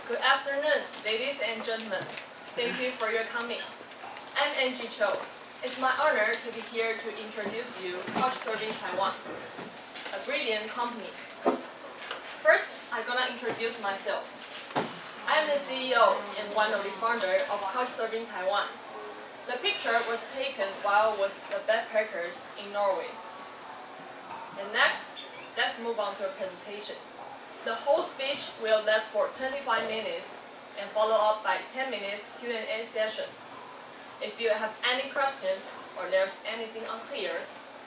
Good afternoon, ladies and gentlemen. Thank you for your coming. I'm Angie Cho. It's my honor to be here to introduce you Couchsurfing Taiwan, a brilliant company. First, I'm gonna introduce myself. I'm the CEO and one of the founders of Couchsurfing Taiwan. The picture was taken while I was the backpackers in Norway. And next, let's move on to a presentation. The whole speech will last for 25 minutes and follow up by 10 minutes Q&A session. If you have any questions or there's anything unclear,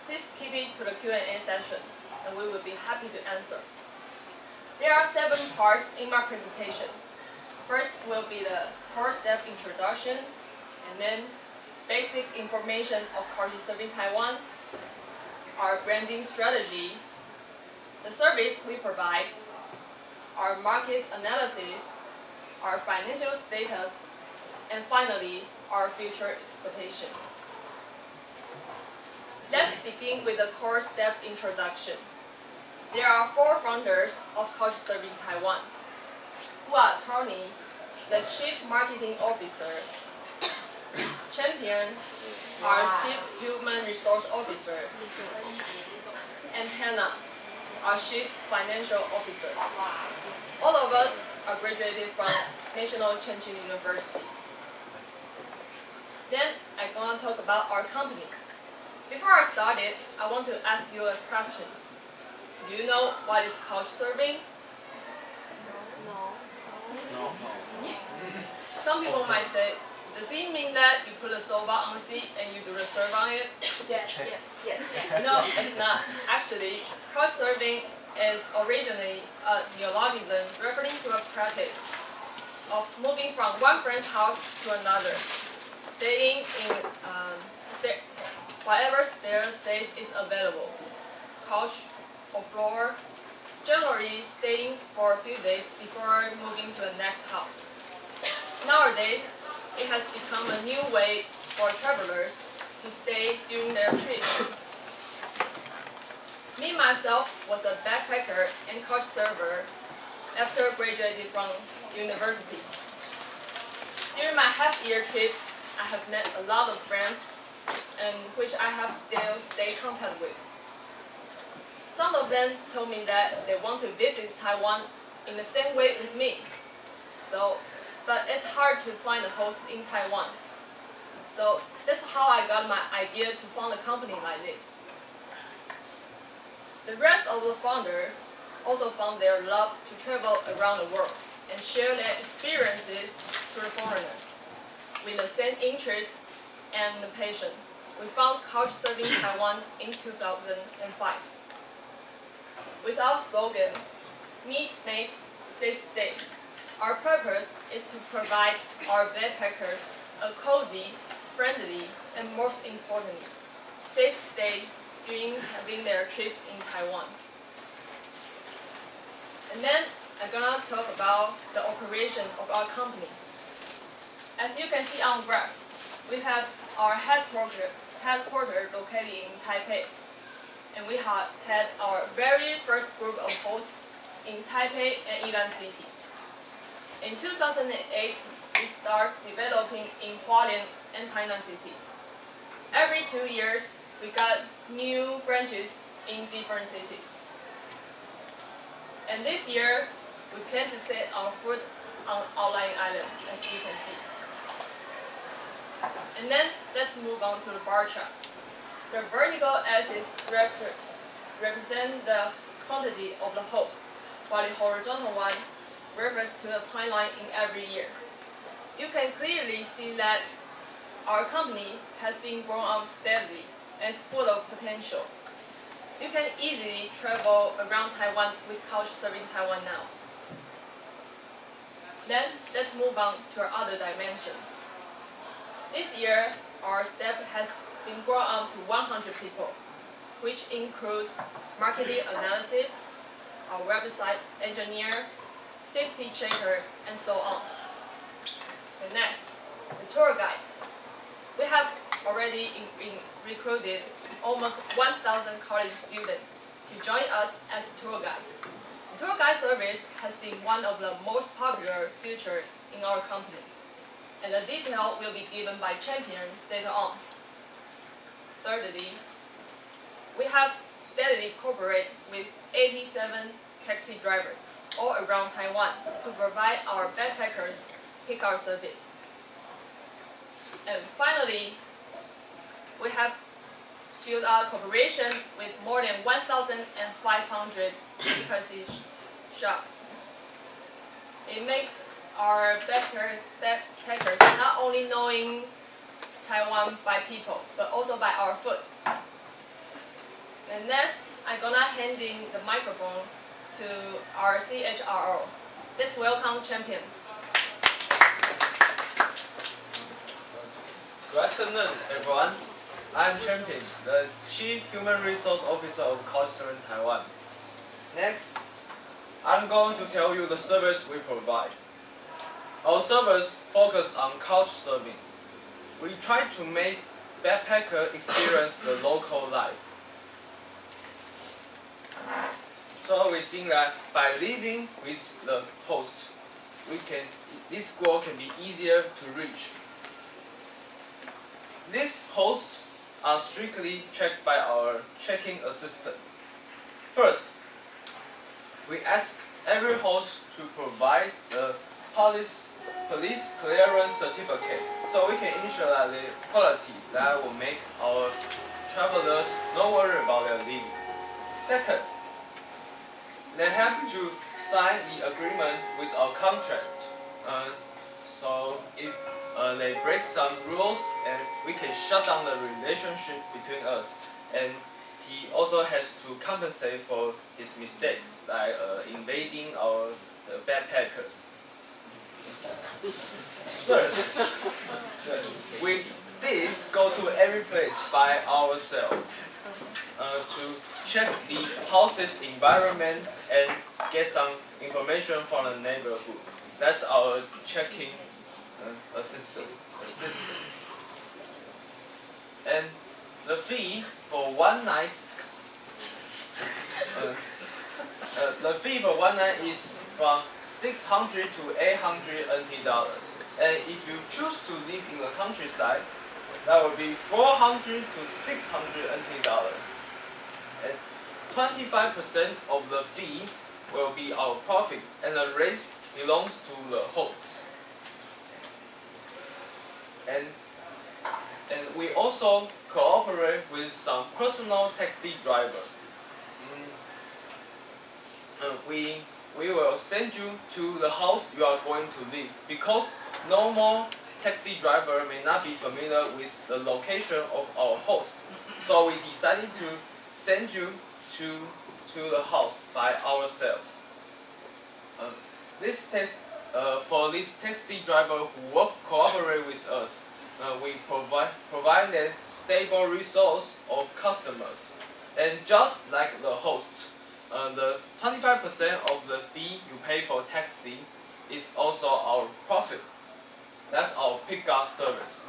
please keep it to the Q&A session and we will be happy to answer. There are 7 parts in my presentation. First will be the core step introduction, and then basic information of Couchsurfing Taiwan, our branding strategy, the service we provide, our market analysis, our financial status, and finally, our future expectation. Let's begin with the core step introduction. There are 4 founders of Couchsurfing Taiwan, who are Tony, the Chief Marketing Officer, Champion, our Chief Human Resource Officer, and Hannah, our Chief Financial Officer. All of us are graduated from National Cheng Kung University. Then I'm gonna talk about our company. Before I started, I want to ask you a question. Do you know what is Couchsurfing? No. Some people might say, does it mean that you put a sofa on the seat and you do the surf on it? Yes. No, it's not. Actually, Couchsurfing is originally a neologism referring to a practice of moving from one friend's house to another, staying in whatever spare space is available, couch or floor, generally staying for a few days before moving to the next house. Nowadays, it has become a new way for travelers to stay during their trips. Me myself was a backpacker and couch surfer after graduating from university. During my half-year trip, I have met a lot of friends, and which I have still stayed in contact with. Some of them told me that they want to visit Taiwan in the same way with me. But it's hard to find a host in Taiwan. So that's how I got my idea to found a company like this. The rest of the founders also found their love to travel around the world and share their experiences to the foreigners. With the same interest and passion, we found Couchsurfing Taiwan in 2005. With our slogan, Meet, Mate, Safe Stay, our purpose is to provide our backpackers a cozy, friendly, and most importantly, safe stay during having their trips in Taiwan. And then I'm gonna talk about the operation of our company. As you can see on the graph, we have our headquarters located in Taipei, and we have had our very first group of hosts in Taipei and Yilan City. In 2008, we started developing in Hualien and Tainan City. Every 2 years, we got new branches in different cities. And this year, we plan to set our foot on Outlying Island, as you can see. And then, let's move on to the bar chart. The vertical axis represents the quantity of the host, while the horizontal one refers to the timeline in every year. You can clearly see that our company has been growing up steadily and is full of potential. You can easily travel around Taiwan with Couchsurfing Taiwan now. Then, let's move on to our other dimension. This year, our staff has been grown up to 100 people, which includes marketing analysis, our website engineer, safety checker, and so on. And next, the tour guide. We have already recruited almost 1,000 college students to join us as a tour guide. Tour guide service has been one of the most popular features in our company, and the detail will be given by Champion later on. Thirdly, we have steadily cooperated with 87 taxi drivers all around Taiwan to provide our backpackers pick-up service. And finally, we have built our cooperation with more than 1,500 taxi shops. It makes our backpackers not only knowing Taiwan by people, but also by our food. And next, I'm gonna hand in the microphone to our CHRO. Let's welcome Champion. Good afternoon, everyone. I'm Champion, the Chief Human Resource Officer of Couchsurfing Taiwan. Next, I'm going to tell you the service we provide. Our service focuses on couchsurfing. We try to make backpacker experience the local life. So we think that by living with the host, this goal can be easier to reach. These hosts are strictly checked by our check-in assistant. First, we ask every host to provide the police clearance certificate so we can ensure that the quality that will make our travelers no worry about their living. Second, they have to sign the agreement with our contract. So if they break some rules, and we can shut down the relationship between us, and he also has to compensate for his mistakes, like invading our backpackers. Third, we did go to every place by ourselves to check the house's environment and get some information from the neighborhood. That's our checking assistant. And the fee for one night, is from 600 to 800 NT dollars. And if you choose to live in the countryside, that will be 400 to 600 NT dollars. And 25% of the fee will be our profit, and the rest belongs to the hosts. And we also cooperate with some personal taxi driver. We will send you to the house you are going to live, because normal taxi driver may not be familiar with the location of our host. So we decided to send you to the house by ourselves. For this taxi driver who cooperate with us, we provide a stable resource of customers. And just like the host, the 25% of the fee you pay for taxi is also our profit. That's our pickup service.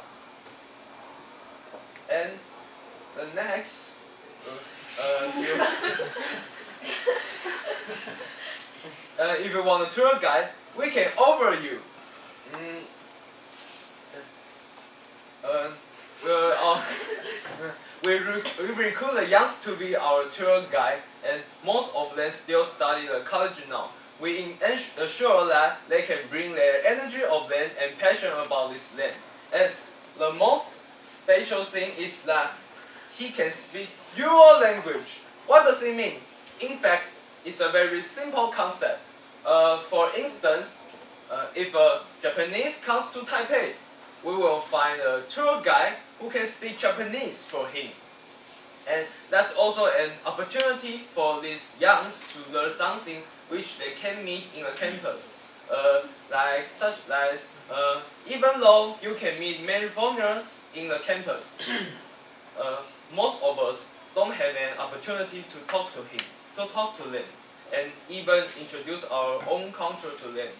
And the next, if you want a tour guide, we can offer you. We recruit the youngsters to be our tour guide, and most of them still study the college now. We ensure that they can bring their energy of them and passion about this land. And the most special thing is that he can speak your language. What does it mean? In fact, it's a very simple concept. For instance, if a Japanese comes to Taipei, we will find a tour guide who can speak Japanese for him. And that's also an opportunity for these youngs to learn something which they can meet in the campus. Even though you can meet many foreigners in the campus, most of us don't have an opportunity to talk to them, and even introduce our own culture to them.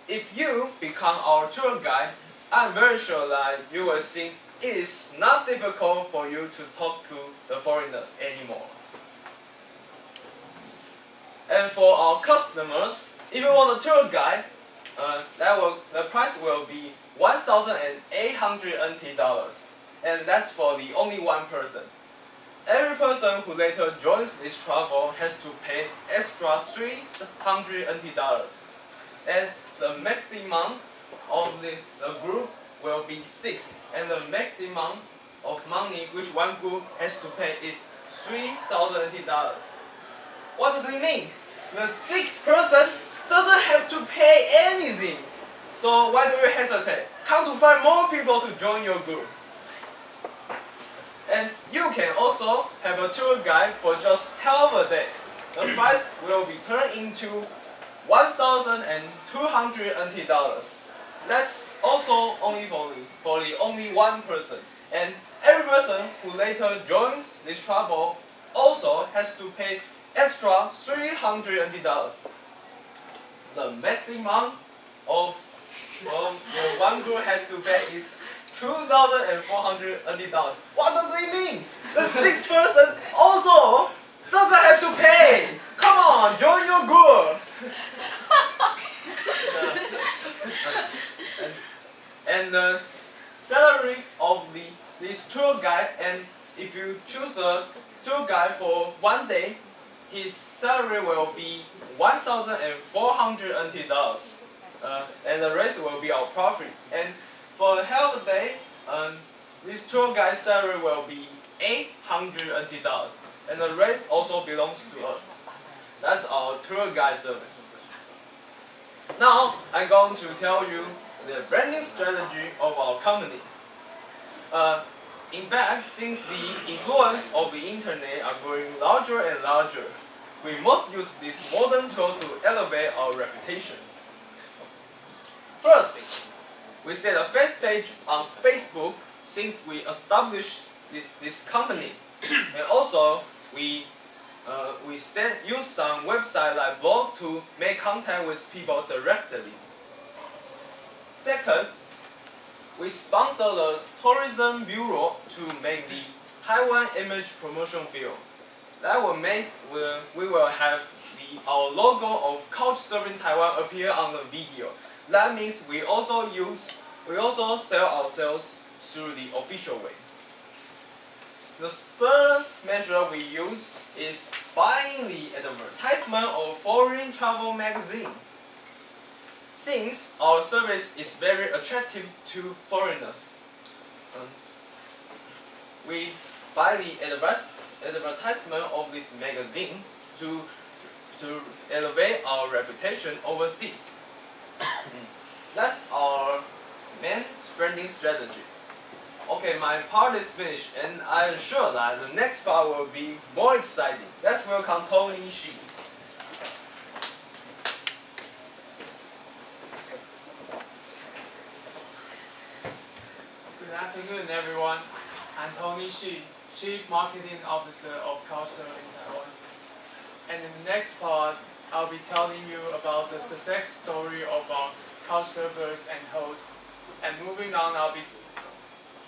If you become our tour guide, I'm very sure that you will think it is not difficult for you to talk to the foreigners anymore. And for our customers, if you want a tour guide, the price will be 1,800 NT dollars, and that's for the only one person. Every person who later joins this travel has to pay extra 300 NT dollars, and the maximum of the group will be 6, and the maximum of money which one group has to pay is 3,000 NT dollars. What does it mean? The 6th person doesn't have to pay anything. So why do you hesitate? Come to find more people to join your group. And you can also have a tour guide for just half a day. The price will be turned into 1,200 NT dollars. That's also only for the only one person. And every person who later joins this travel also has to pay extra 300 NT dollars. The maximum of the one group has to pay is 2,400 NT dollars. What does it mean? The 6th person also doesn't have to pay. Come on, join your group. And the salary of this tour guide, and if you choose a tour guide for one day, his salary will be 1,400 NT dollars, and the rest will be our profit. And for half a day, this tour guide salary will be 800 NT dollars, and the rest also belongs to us. That's our tour guide service. Now I'm going to tell you the branding strategy of our company. In fact, since the influence of the internet are growing larger and larger, we must use this modern tool to elevate our reputation. First, we set a face page on Facebook since we established this company, and also we use some website like blog to make contact with people directly. Second, we sponsor the tourism bureau to make the Taiwan image promotion video. That will make we will have our logo of Couchsurfing Taiwan appear on the video. That means we also sell ourselves through the official way. The third measure we use is buying the advertisement of foreign travel magazine. Since our service is very attractive to foreigners, we buy the advertisement of these magazines to elevate our reputation overseas. That's our main branding strategy. Okay, my part is finished, and I'm sure that the next part will be more exciting. Let's welcome Tony Shi. Good afternoon, everyone. I'm Tony Shi, Chief Marketing Officer of Couchsurfing Taiwan. And in the next part, I'll be telling you about the success story of our Couchsurfers and hosts. And moving on, I'll be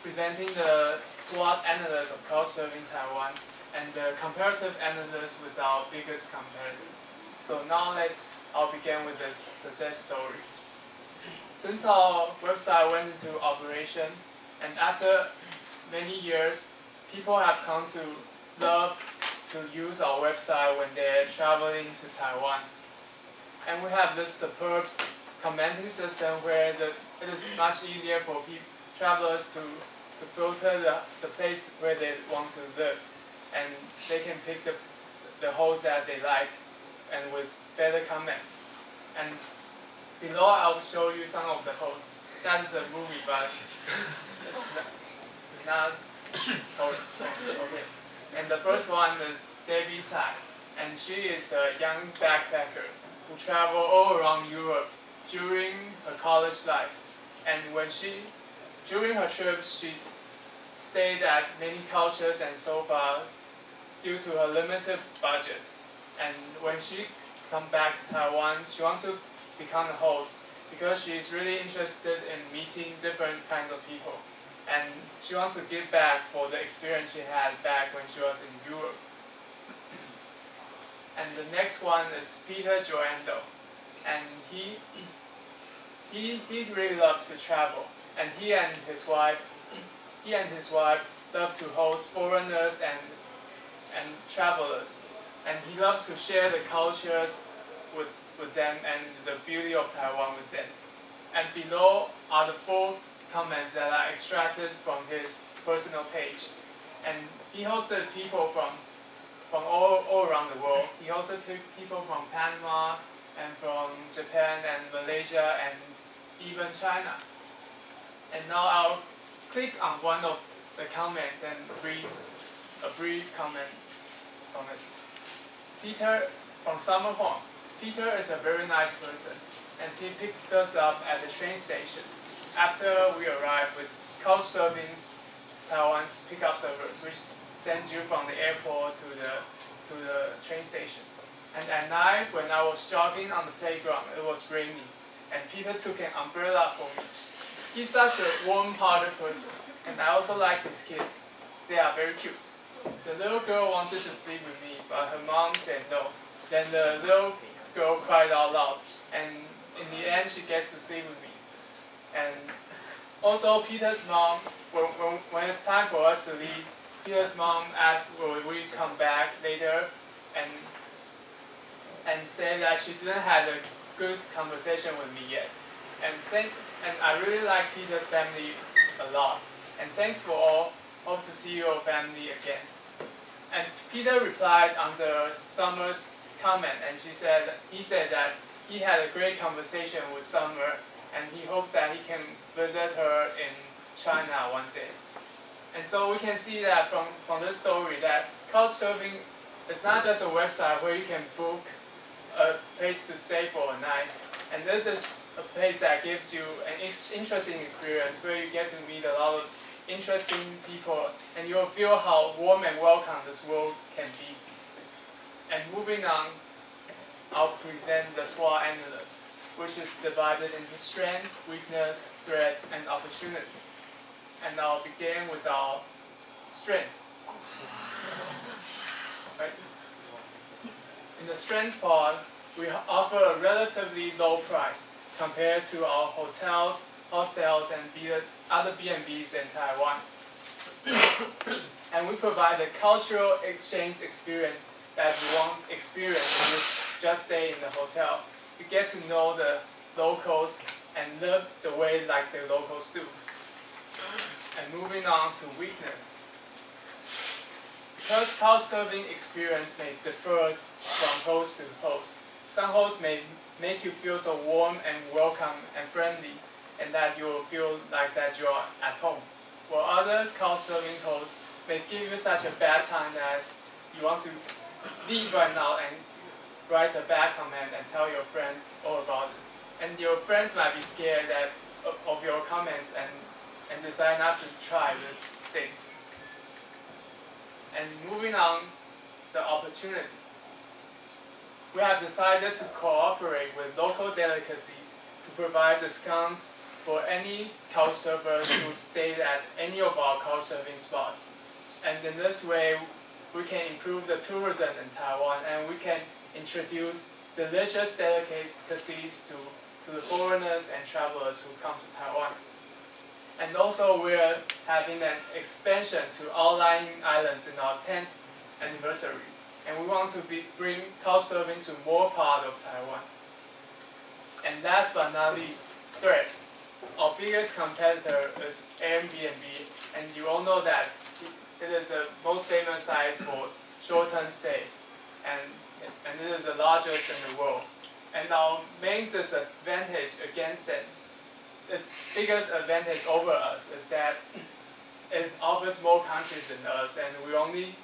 presenting the SWOT analysis of Couchsurfing Taiwan and the comparative analysis with our biggest competitor. So now I'll begin with this success story. Since our website went into operation, and after many years, people have come to love to use our website when they're traveling to Taiwan. And we have this superb commenting system where it is much easier for travelers to filter the place where they want to live, and they can pick the host that they like and with better comments. And below I'll show you some of the hosts. That is a movie, but it's not okay. And the first one is Debbie Tsai, and she is a young backpacker who traveled all around Europe during her college life. And during her trips, she stayed at many cultures and so far due to her limited budget. And when she come back to Taiwan, she wants to become a host because she is really interested in meeting different kinds of people. And she wants to give back for the experience she had back when she was in Europe. And the next one is Peter Joando, and he really loves to travel, and he and his wife love to host foreigners and travelers, and he loves to share the cultures with them and the beauty of Taiwan with them. And below are the 4 comments that are extracted from his personal page. And he hosted people from all around the world. He hosted people from Panama and from Japan and Malaysia and even China. And now I'll click on one of the comments and read a brief comment from it. Peter from Summerhorn. Peter is a very nice person, and he picked us up at the train station after we arrived with Couchsurfing's Taiwan's pickup service, which sends you from the airport to the train station. And at night, when I was jogging on the playground, it was raining, and Peter took an umbrella for me. He's such a warm-hearted person, and I also like his kids. They are very cute. The little girl wanted to sleep with me, but her mom said no. Then the little girl cried out loud, and in the end, she gets to sleep with me. And also, Peter's mom, when it's time for us to leave, Peter's mom asked, will we come back later, and said that she didn't have a good conversation with me yet. And I really like Peter's family a lot. And thanks for all. Hope to see your family again. And Peter replied under Summer's comment, and he said that he had a great conversation with Summer, and he hopes that he can visit her in China one day. And so we can see that from this story that Couchsurfing is not just a website where you can book a place to stay for a night, and this is a place that gives you an interesting experience where you get to meet a lot of interesting people, and you'll feel how warm and welcome this world can be. And moving on, I'll present the SWOT analysis, which is divided into strength, weakness, threat, and opportunity. And I'll begin with our strength. Right? In the strength part, we offer a relatively low price compared to our hotels, hostels, and other B&Bs in Taiwan. And we provide a cultural exchange experience that you won't experience when you just stay in the hotel. You get to know the locals and live the way like the locals do. And moving on to weakness. Because Couchsurfing experience may differ from host to host. Some hosts may make you feel so warm and welcome and friendly, and that you will feel like that you're at home. While other Couchsurfing hosts may give you such a bad time that you want to leave right now and write a bad comment and tell your friends all about it. And your friends might be scared of your comments and decide not to try this thing. And moving on, the opportunity. We have decided to cooperate with local delicacies to provide discounts for any Couchsurfers who stayed at any of our Couchsurfing spots. And in this way, we can improve the tourism in Taiwan, and we can introduce delicious delicacies to the foreigners and travelers who come to Taiwan. And also, we're having an expansion to outlying islands in our 10th anniversary. And we want to bring Couchsurfing to more part of Taiwan. And last but not least, threat. Our biggest competitor is Airbnb, and you all know that it is the most famous site for short-term stay, and it is the largest in the world. And our main disadvantage against it, its biggest advantage over us, is that it offers more countries than us, and we only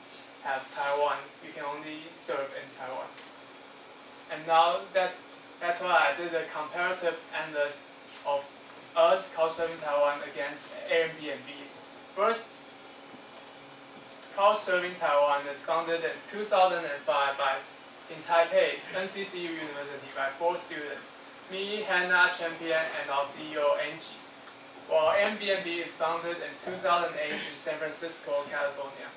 have Taiwan. We can only serve in Taiwan. And now that's why I did a comparative analysis of us Couchsurfing Taiwan against Airbnb. First, Couchsurfing Taiwan is founded in 2005 in Taipei, NCCU University, by 4 students, me, Hannah, Champion, and our CEO, Angie. While Airbnb is founded in 2008 in San Francisco, California.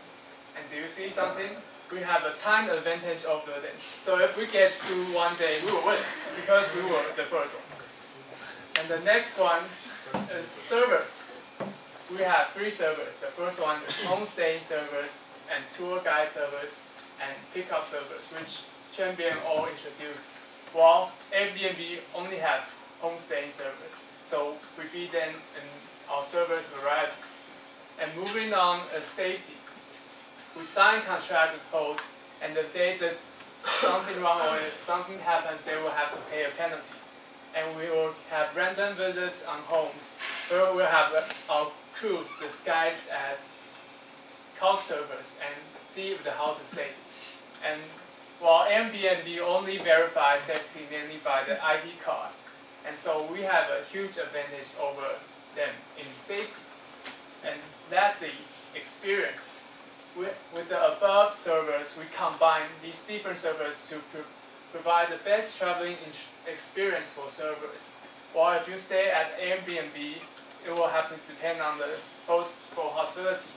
And do you see something? we have a time advantage over them. So if we get to one day, we will win because we were the first one. And the next one is servers. We have 3 servers. The first one is homestay servers and tour guide servers and pickup servers, which Champion all introduced. While Airbnb only has homestay servers. So we beat them in our servers variety. And moving on is safety. We sign contract with host, and the day that something wrong or if something happens, they will have to pay a penalty. And we will have random visits on homes, where we'll have our crews disguised as couch servers and see if the house is safe. And while Airbnb only verifies safety mainly by the ID card, and so we have a huge advantage over them in safety. And that's the experience. With the above servers, we combine these different servers to provide the best traveling experience for servers. While if you stay at Airbnb, it will have to depend on the host for hospitality.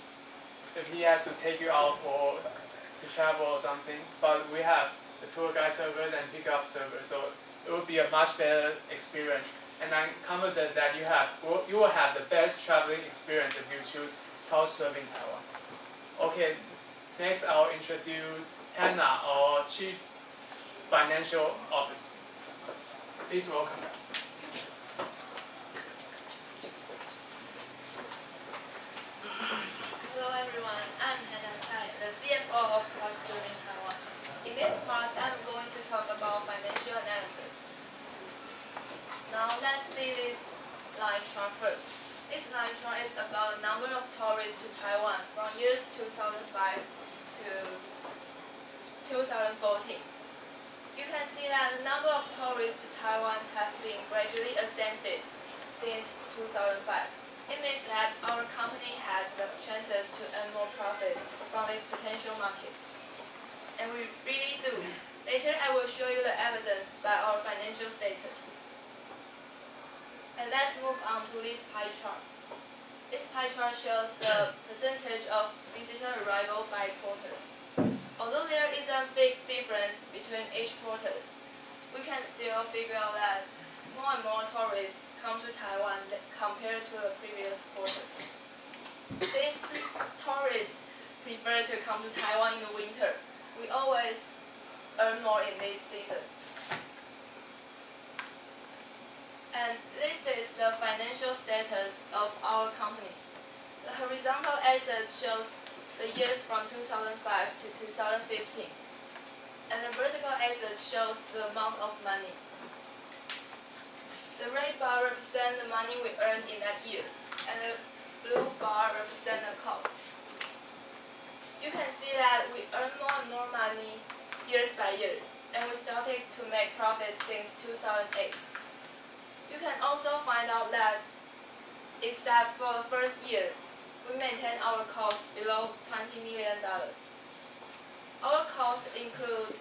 If he has to take you out to travel or something, but we have the tour guide servers and pickup servers, so it will be a much better experience. And I'm confident that you will have the best traveling experience if you choose Couchsurfing Taiwan. Okay, next I'll introduce Hannah, our Chief Financial Officer. Please welcome her. Hello everyone, I'm Hannah Tsai, the CFO of Couchsurfing Taiwan. In this part, I'm going to talk about financial analysis. Now let's see this line chart first. This line chart is about the number of tourists to Taiwan from years 2005 to 2014. You can see that the number of tourists to Taiwan have been gradually ascended since 2005. It means that our company has the chances to earn more profits from these potential markets. And we really do. Later I will show you the evidence by our financial status. And let's move on to this pie chart. This pie chart shows the percentage of visitor arrival by quarters. Although there is a big difference between each quarters, we can still figure out that more and more tourists come to Taiwan compared to the previous quarter. Since tourists prefer to come to Taiwan in the winter, we always earn more in this season. And this is the financial status of our company. The horizontal axis shows the years from 2005 to 2015, and the vertical axis shows the amount of money. The red bar represents the money we earned in that year, and the blue bar represents the cost. You can see that we earn more and more money years by years, and we started to make profits since 2008. You can also find out that, except for the first year, we maintain our cost below $20 million. Our costs include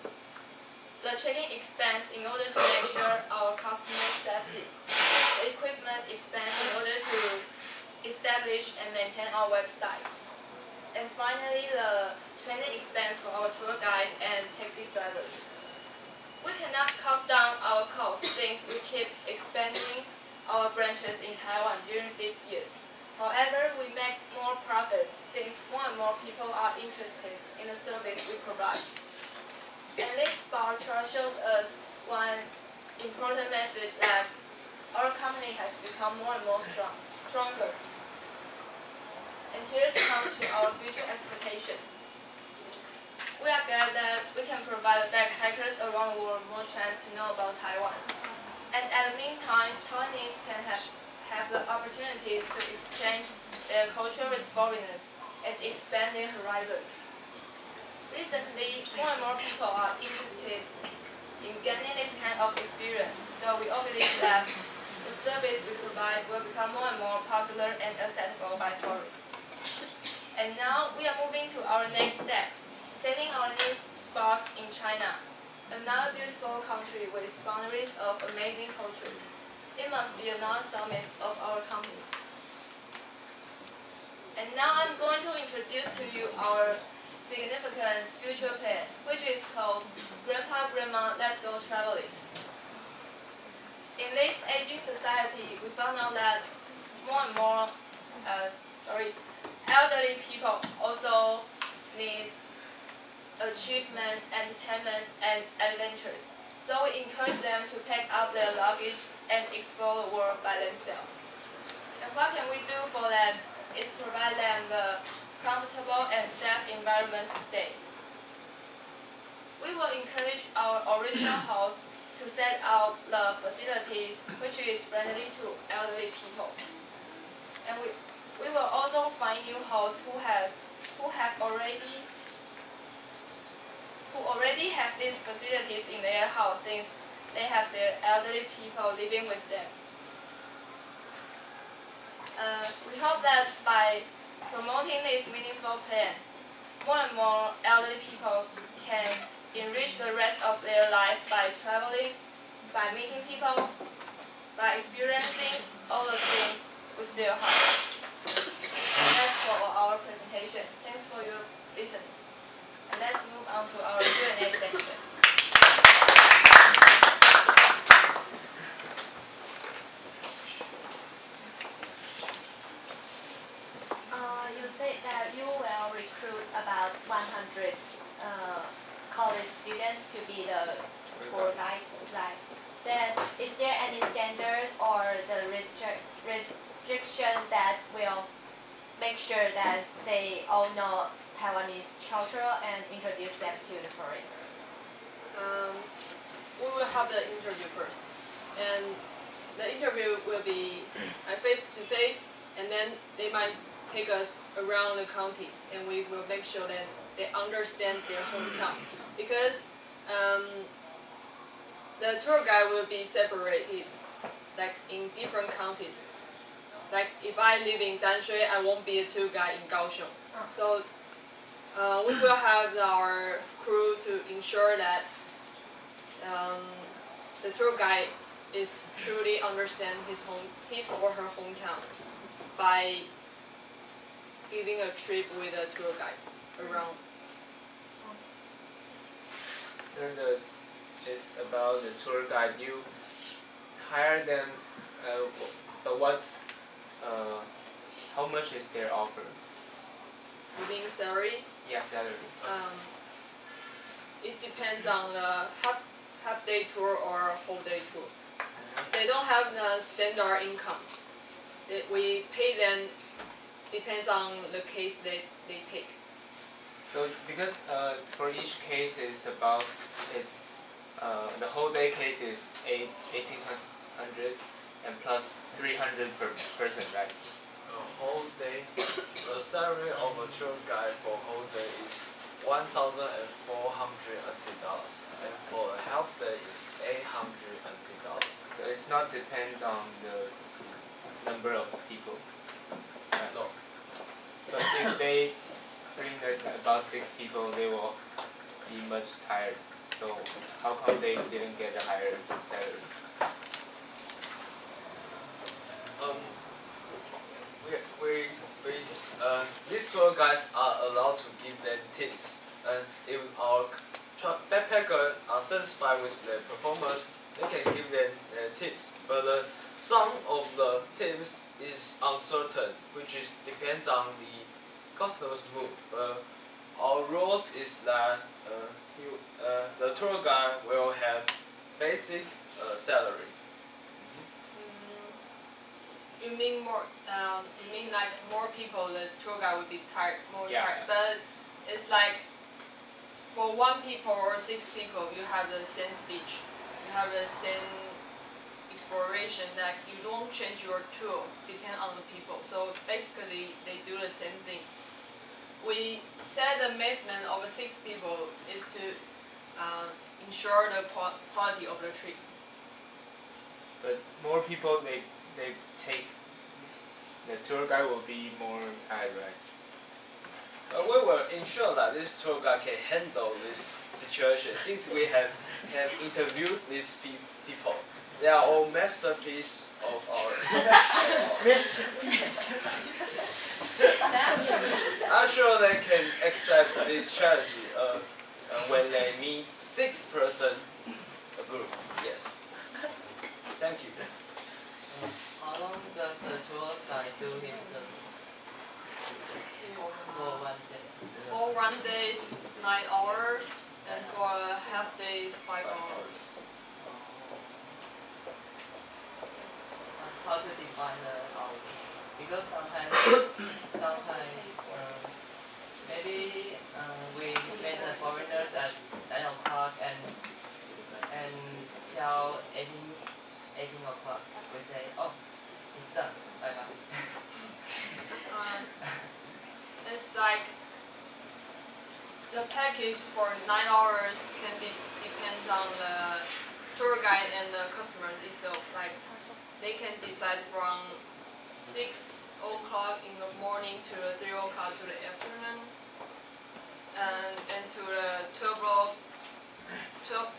the checking expense in order to make sure our customers' safety, the equipment expense in order to establish and maintain our website, and finally the training expense for our tour guide and taxi drivers. We cannot cut down our costs since we keep expanding our branches in Taiwan during these years. However, we make more profits since more and more people are interested in the service we provide. And this bar chart shows us one important message that our company has become more and more stronger. And here's comes to our future expectation. We are glad that we can provide backpackers around the world more chance to know about Taiwan. And at the meantime, Taiwanese can have the opportunities to exchange their culture with foreigners and expand their horizons. Recently, more and more people are interested in gaining this kind of experience, so we all believe that the service we provide will become more and more popular and acceptable by tourists. And now we are moving to our next step, setting our new spots in China, another beautiful country with boundaries of amazing cultures. It must be another summit of our company. And now I'm going to introduce to you our significant future plan, which is called Grandpa Grandma Let's Go Traveling. In this aging society, we found out that more and more elderly people also need achievement, entertainment, and adventures. So we encourage them to pack up their luggage and explore the world by themselves. And what can we do for them is provide them the comfortable and safe environment to stay. We will encourage our original host to set out the facilities which is friendly to elderly people. And we will also find new hosts who already have these facilities in their house since they have their elderly people living with them. We hope that by promoting this meaningful plan, more and more elderly people can enrich the rest of their life by traveling, by meeting people, by experiencing all the things with their hearts. That's for our presentation. Thanks for your listening. And let's move on to our Q&A section. You said that you will recruit about 100 college students to be the tour guide, right? Then is there any standard or the restriction that will make sure that they all know Taiwanese culture and introduce them to the foreigner? We will have the interview first, and the interview will be face to face, and then they might take us around the county, and we will make sure that they understand their hometown, because the tour guide will be separated, like in different counties. Like if I live in Danshui, I won't be a tour guide in Kaohsiung. So we will have our crew to ensure that the tour guide is truly understand his or her hometown by giving a trip with a tour guide around. Then it's about the tour guide. You hire them. How much is their offer? Within salary, Yeah, salary. it depends on the half day tour or whole day tour. They don't have the standard income. We pay them depends on the case they take. So because for each case is about the whole day case is 1,800 and plus 300 per person, right? A whole day, the salary of a tour guide for whole day is $1,400 NT, and for a half day is $800 NT. So it's not depends on the number of people. No. But if they bring about 6 people, they will be much tired. So how come they didn't get a higher salary? These tour guides are allowed to give them tips, and if our backpackers are satisfied with their performance, they can give them tips. But some of the tips is uncertain, which depends on the customer's mood. Our rules is that the tour guide will have basic salary. You mean more? You mean like more people? The tour guide would be tired, Yeah. tired. But it's like for 1 people or 6 people, you have the same speech, you have the same exploration. That you don't change your tour depend on the people. So basically, they do the same thing. We set the maximum of 6 people is to ensure the quality of the trip. But more people they take, the tour guide will be more tired, right? We will ensure that this tour guide can handle this situation, since we have interviewed these people. They are all masterpiece of our. I'm sure they can accept this strategy when they meet 6 person a group. Yes. Thank you. How long does the tour guide do his service? For 1 day. For 1 day is 9 hours, and for a half day is 5 hours. How to define the hours? Because sometimes maybe we meet the foreigners at 9 o'clock and till 18 o'clock we say, oh, it's done, bye bye. It's like the package for 9 hours can be depends on the tour guide and the customer itself. Like they can decide from 6 o'clock in the morning to the 3 o'clock to the afternoon, and to the 12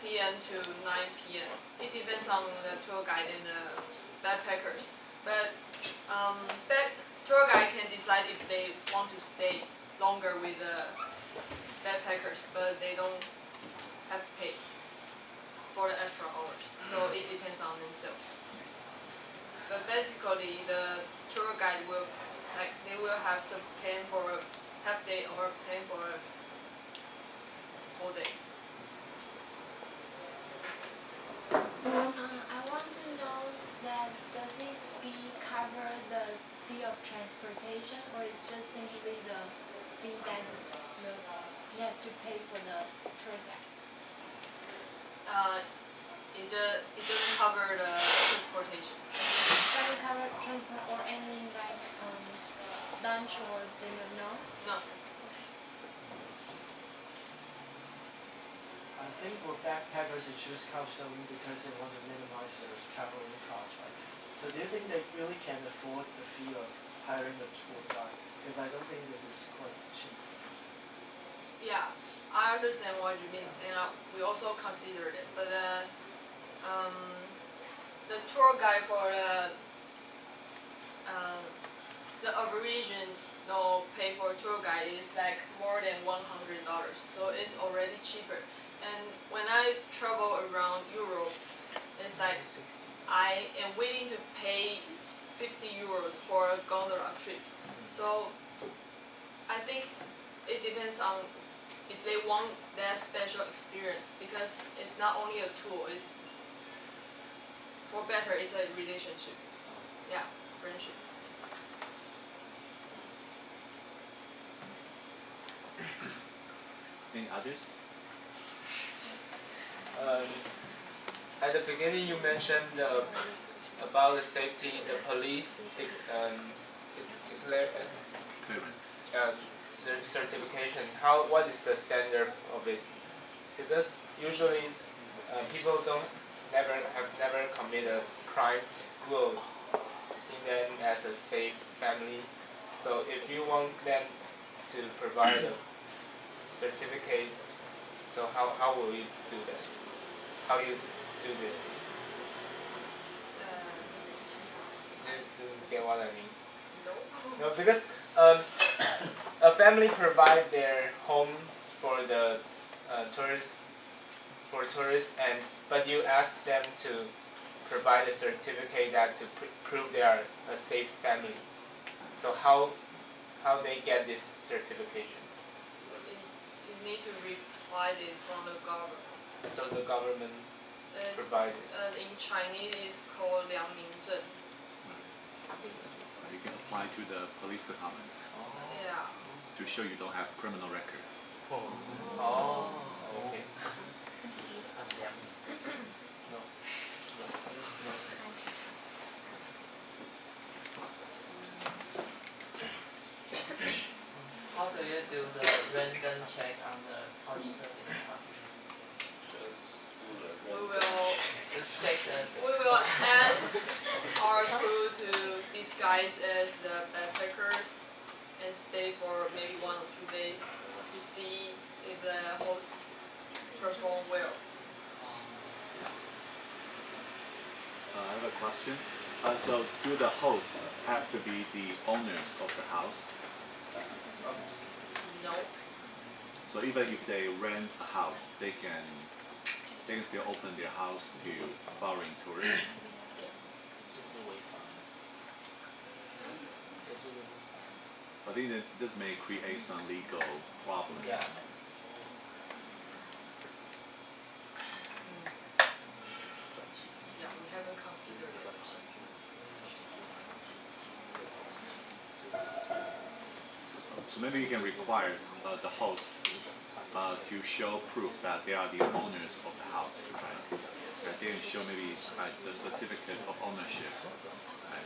p.m. to 9 p.m. It depends on the tour guide and the backpackers. But tour guide can decide if they want to stay longer with the backpackers, but they don't have pay for the extra hours. So it depends on themselves. But basically, the tour guide will they will have some plan for a half day or plan for a whole day. I want to know that does this fee cover the fee of transportation, or is just simply the fee that he has to pay for the tour guide? It doesn't cover the transportation. Does it cover transport or any like lunch or dinner? No. No. I think for backpackers they choose couchsurfing because they want to minimize their traveling costs, right? So do you think they really can afford the fee of hiring a tour guide? Because I don't think this is quite cheap. Yeah, I understand what you mean, and we also considered it. But the tour guide for the average pay for tour guide is like more than $100, so it's already cheaper. And when I travel around Europe, it's like I am willing to pay 50 euros for a gondola trip. So I think it depends on if they want that special experience, because it's not only a tool, it's for better, it's a relationship. Yeah, friendship. Any others? At the beginning, you mentioned about the safety, the police declare Clearance. certification. What is the standard of it? Because usually people have never committed a crime will see them as a safe family. So if you want them to provide a certificate, so how will you do that? How you do this? Do you get what I mean? No, because a family provide their home for the tourists, but you ask them to provide a certificate that to prove they are a safe family. So how they get this certification? You need to reply it from the government. So the government provides this. In Chinese, it's called 良民证. You can apply to the police department Yeah. to show you don't have criminal records. Oh, okay. No. How do you do the random check on the couchsurfing house? Just do the We will Just check the we will ask our crew to disguise as the backpackers and stay for maybe 1 or 2 days to see if the host perform well. I have a question. So do the hosts have to be the owners of the house? No. So even if they rent a house, they can still open their house to foreign tourists. I think that this may create some legal problems. Yeah. Yeah, we haven't considered it. So maybe you can require the host to show proof that they are the owners of the house, right? That they can show maybe the certificate of ownership. Right?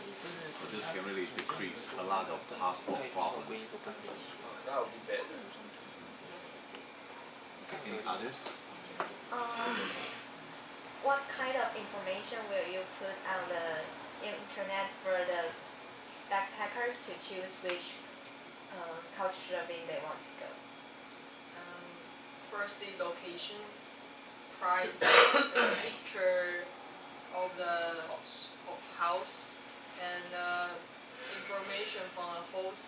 So this can really decrease a lot of possible problems. That would be better. Any others? What kind of information will you put on the internet for the backpackers to choose which couch surfing they want to go? First, the location, price, the picture of the house, and information from the host,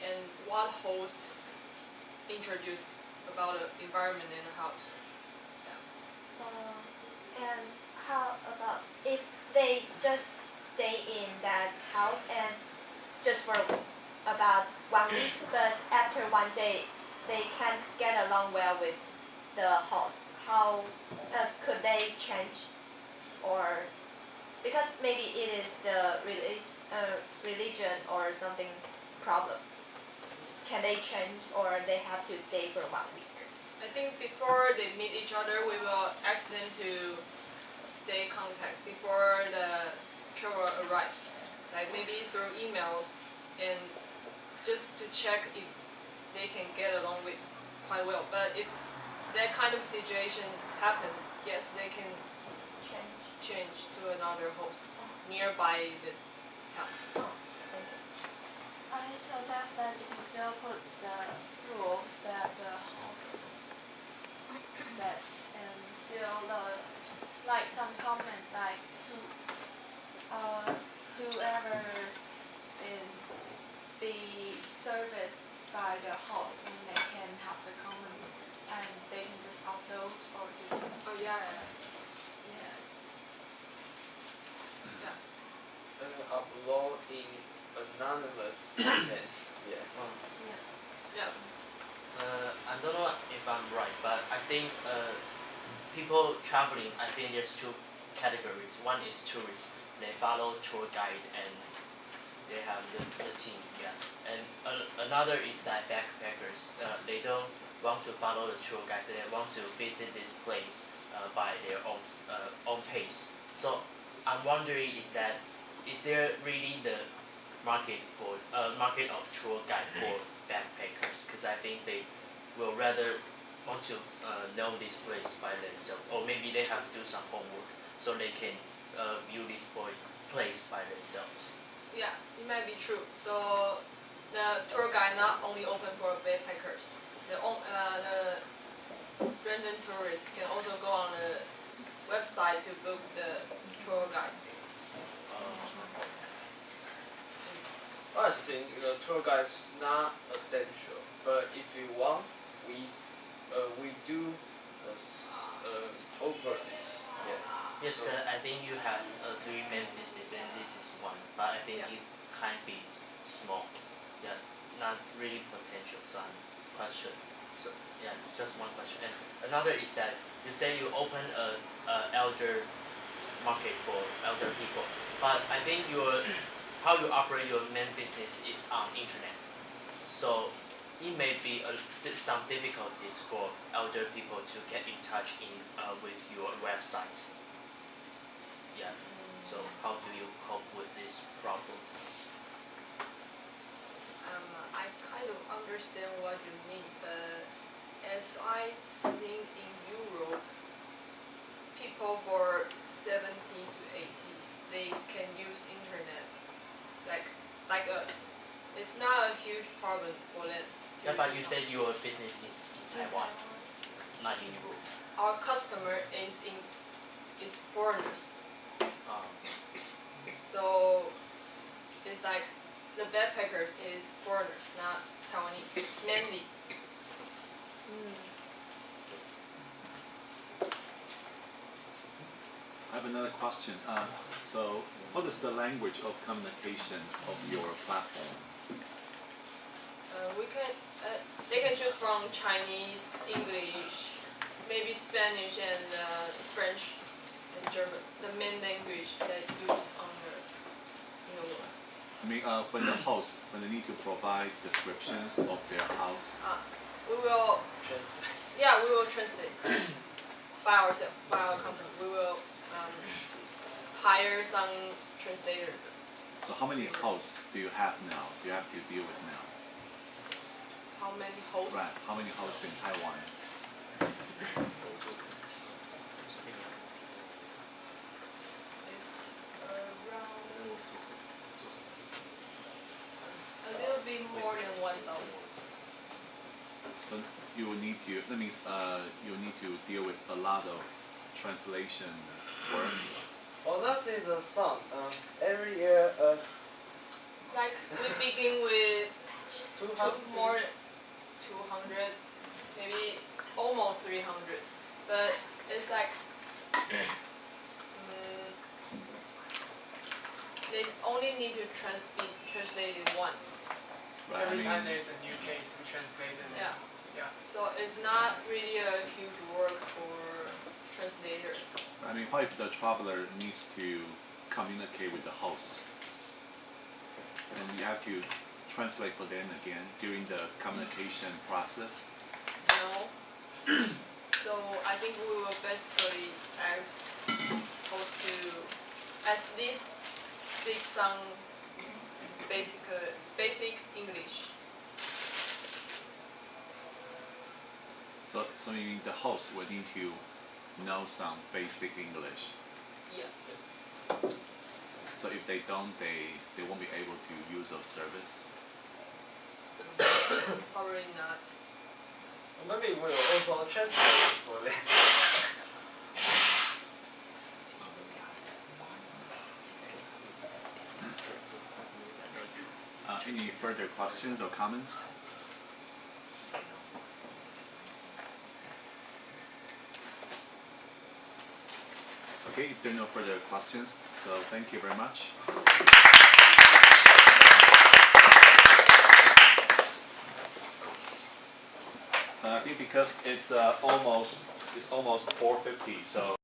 and what host introduced about the environment in the house. And how about if they just stay in that house and just for about 1 week, but after one day they can't get along well with the host, how could they change? Or because maybe it is the religion or something problem. Can they change or they have to stay for 1 week? I think before they meet each other, we will ask them to stay contact before the traveler arrives. Like maybe through emails and just to check if they can get along with quite well. But if that kind of situation happen, yes, they can change to another host nearby the town. Thank you. I suggest that you can still put the rules that the host says, and still like some comments like whoever be serviced by the host, and they can have the comment, and they can just upload or just Oh yeah. Upload in anonymous content. Yeah. Yeah. I don't know if I'm right, but I think people traveling, I think there's two categories. One is tourists. They follow tour guide and they have the team, yeah. And another is that backpackers. They don't want to follow the tour guides. They want to visit this place by their own pace. So I'm wondering is there really the market of tour guide for backpackers? Because I think they will rather want to know this place by themselves, or maybe they have to do some homework so they can view this place by themselves. Yeah, it might be true. So the tour guide not only open for backpackers. The random tourists can also go on the website to book the tour guide. I think the tour guide is not essential, but if you want, we do offer this. Yeah. Yes, I think you have three main business and this is one, but I think Yeah. it can be small. Yeah, not really potential. Some question. So yeah, just one question. And another is that you say you open a elder market for elder people, but I think how you operate your main business is on internet. So it may be some difficulties for elder people to get in touch with your website. Yeah. So how do you cope with this problem? I kind of understand what you mean, but as I think in Europe, people for 70 to 80, they can use internet like us. It's not a huge problem for them. Yeah, but you said your business is in Taiwan, not in Europe. Our customer is foreigners. Um, So it's like the backpackers is foreigners, not Taiwanese, mainly. I have another question. So, what is the language of communication of your platform? They can choose from Chinese, English, maybe Spanish and French and German. The main language that use on the world. I mean, when they need to provide descriptions of their house, We will Translate. we will translate by ourselves, by our company. We will hire some translator. so how many hosts do you have now? Do you have to deal with now? How many hosts? Right. How many hosts in Taiwan? It's around a little bit more than 1,000. So you will need to. That means you will need to deal with a lot of translation work. Well, that's in the sum. Every year, Like we begin with 200. more than 200, maybe almost 300, but it's like they only need to be translated once. Right. Every I time mean, there's a new case, we translate it. Yeah. Yeah. So it's not really a huge work for translator. I mean, what if the traveler needs to communicate with the host, and you have to translate for them again during the communication process? No. So I think we will basically ask host to at least speak some basic English. So you mean the host will need to know some basic English. Yeah. So if they don't, they won't be able to use our service. Probably not. Maybe we will also translate for them. Any further questions or comments? Okay, if there are no further questions, so thank you very much. I think because it's almost 4:50, so